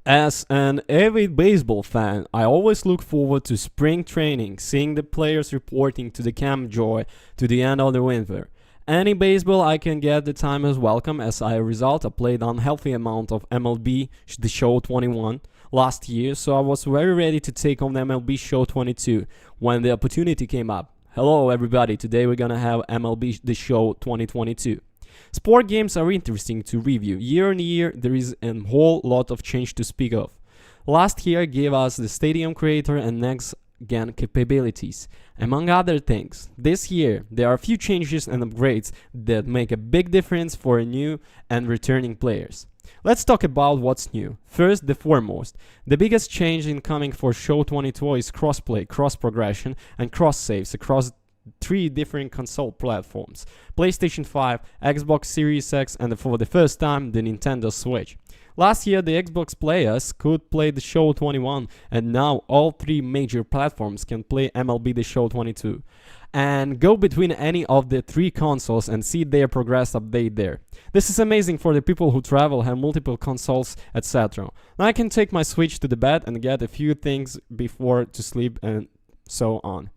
As an avid baseball fan, I always look forward to spring training, seeing the players reporting to the camp joy to the end of the winter. Any baseball I can get the time is welcome. As a result, I played unhealthy amount of MLB The Show 21 last year, so I was very ready to take on MLB Show 22 when the opportunity came up. Hello everybody, today we're gonna have MLB The Show 2022. Sport games are interesting to review. Year on year, there is a whole lot of change to speak of. Last year gave us the stadium creator and next-gen capabilities, among other things. This year, there are a few changes and upgrades that make a big difference for new and returning players. Let's talk about what's new. First, the foremost. The biggest change incoming for Show 22 is crossplay, cross-progression, and cross-saves across 3 different console platforms: PlayStation 5, Xbox Series X, and for the first time, the Nintendo Switch. Last year, the Xbox players could play the Show 21, and now all 3 major platforms can play MLB The Show 22 and go between any of the 3 consoles and see their progress update there. This is amazing for the people who travel, have multiple consoles, etc. Now I can take my Switch to the bed and get a few things before to sleep and so on.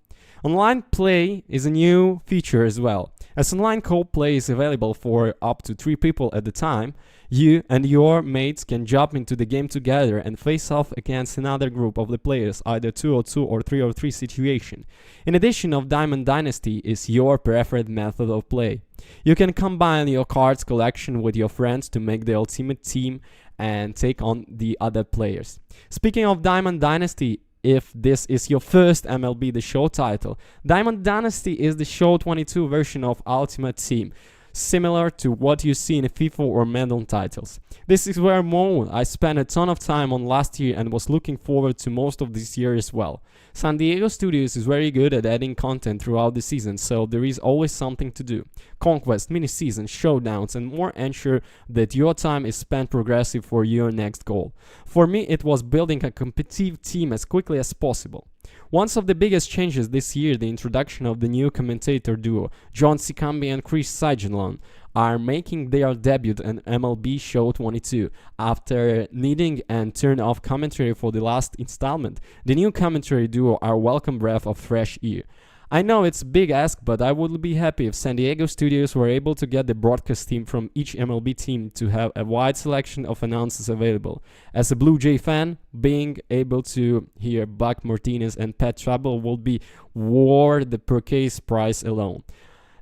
Online play is a new feature as well. As online co-play is available for up to 3 people at a time, you and your mates can jump into the game together and face off against another group of the players, either 2-on-2 or 3-on-3 situation. In addition of Diamond Dynasty is your preferred method of play. You can combine your cards collection with your friends to make the ultimate team and take on the other players. Speaking of Diamond Dynasty, if this is your first MLB The Show title, Diamond Dynasty is the Show 22 version of Ultimate Team, similar to what you see in FIFA or Madden titles. This is where I spent a ton of time on last year and was looking forward to most of this year as well. San Diego Studios is very good at adding content throughout the season, so there is always something to do. Conquest, mini-seasons, showdowns, and more ensure that your time is spent progressive for your next goal. For me, it was building a competitive team as quickly as possible. One of the biggest changes this year, the introduction of the new commentator duo, John Cicambi and Chris Sigelon, are making their debut in MLB Show 22. After needing and turn off commentary for the last installment, the new commentary duo are a welcome breath of fresh air. I know it's a big ask, but I would be happy if San Diego Studios were able to get the broadcast team from each MLB team to have a wide selection of announcers available. As a Blue Jay fan, being able to hear Buck Martinez and Pat Trouble will be worth the purchase price alone.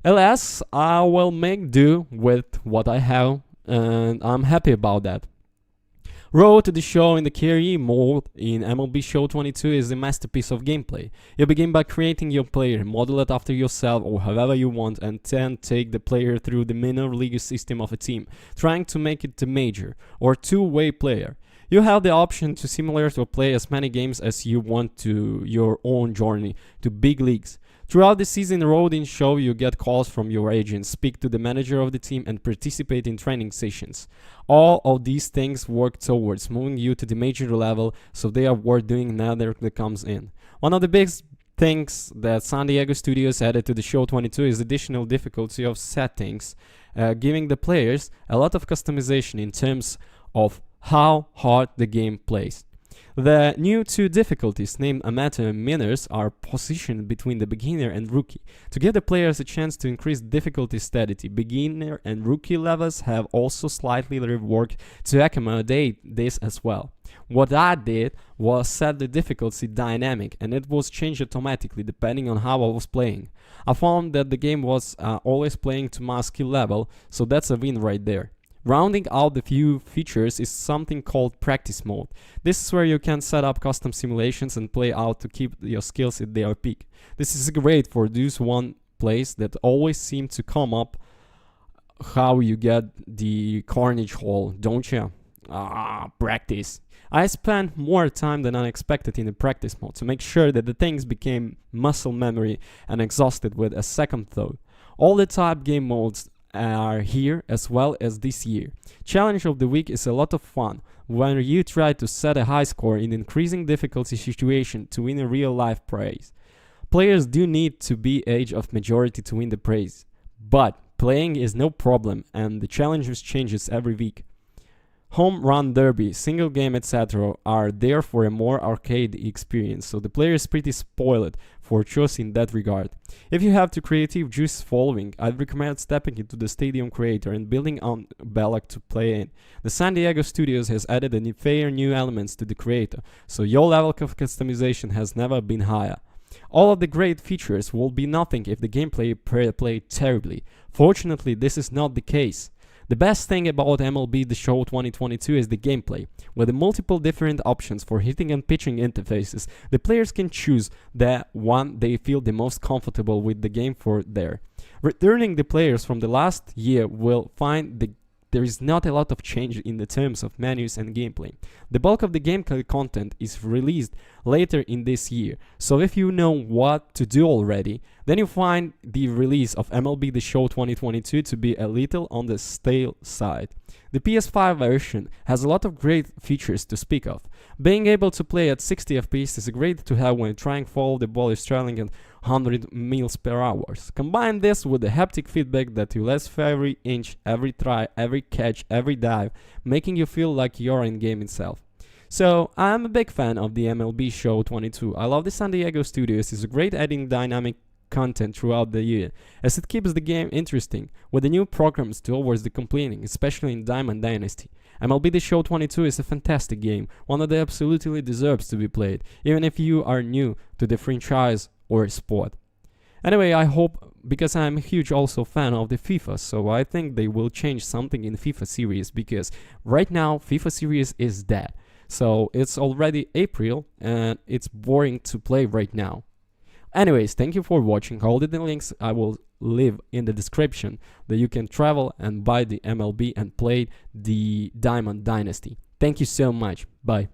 Alas, I will make do with what I have, and I'm happy about that. Road to the Show in the carry mode in MLB Show 22 is a masterpiece of gameplay. You begin by creating your player, model it after yourself or however you want, and then take the player through the minor league system of a team, trying to make it the major or two-way player. You have the option to simulate or play as many games as you want to your own journey to big leagues. Throughout the season road in show, you get calls from your agent, speak to the manager of the team, and participate in training sessions. All of these things work towards moving you to the major level, so they are worth doing now that comes in. One of the biggest things that San Diego Studios added to the Show 22 is additional difficulty of settings, giving the players a lot of customization in terms of how hard the game plays. The new 2 difficulties, named Amateur and Minors, are positioned between the beginner and rookie. To give the players a chance to increase difficulty steadily, beginner and rookie levels have also slightly reworked to accommodate this as well. What I did was set the difficulty dynamic, and it was changed automatically depending on how I was playing. I found that the game was always playing to my skill level, so that's a win right there. Rounding out the few features is something called practice mode. This is where you can set up custom simulations and play out to keep your skills at their peak. This is great for those one plays that always seem to come up, how you get the carnage hole, don't you? Practice. I spent more time than I expected in the practice mode to make sure that the things became muscle memory and exhausted with a second thought. All the type game modes are here as well as this year. Challenge of the week is a lot of fun when you try to set a high score in increasing difficulty situation to win a real life prize. Players do need to be age of majority to win the prize, but playing is no problem and the challenges changes every week. Home Run Derby, single game, etc. are there for a more arcade experience, so the player is pretty spoiled for choice in that regard. If you have the creative juice following, I'd recommend stepping into the Stadium Creator and building on Belloc to play in. The San Diego Studios has added a fair new elements to the creator, so your level of customization has never been higher. All of the great features will be nothing if the gameplay played terribly. Fortunately, this is not the case. The best thing about MLB The Show 2022 is the gameplay. With the multiple different options for hitting and pitching interfaces, the players can choose the one they feel the most comfortable with the game for there. Returning the players from the last year will find there is not a lot of change in the terms of menus and gameplay. The bulk of the gameplay content is released later in this year, so if you know what to do already, then you find the release of MLB The Show 2022 to be a little on the stale side. The PS5 version has a lot of great features to speak of. Being able to play at 60 FPS is great to have when trying to follow the ball is traveling at 100 miles per hour. Combine this with the haptic feedback that you last every inch, every try, every catch, every dive, making you feel like you're in game itself. So, I'm a big fan of the MLB Show 22. I love the San Diego Studios. It's a great adding dynamic content throughout the year, as it keeps the game interesting, with the new programs towards the completing, especially in Diamond Dynasty. MLB The Show 22 is a fantastic game, one that absolutely deserves to be played, even if you are new to the franchise or sport. Anyway, I hope, because I'm a huge also fan of the FIFA, so I think they will change something in FIFA series, because right now FIFA series is dead. So it's already April and it's boring to play right now. Anyways, thank you for watching. All the links I will leave in the description that you can travel and buy the MLB and play the Diamond Dynasty. Thank you so much. Bye.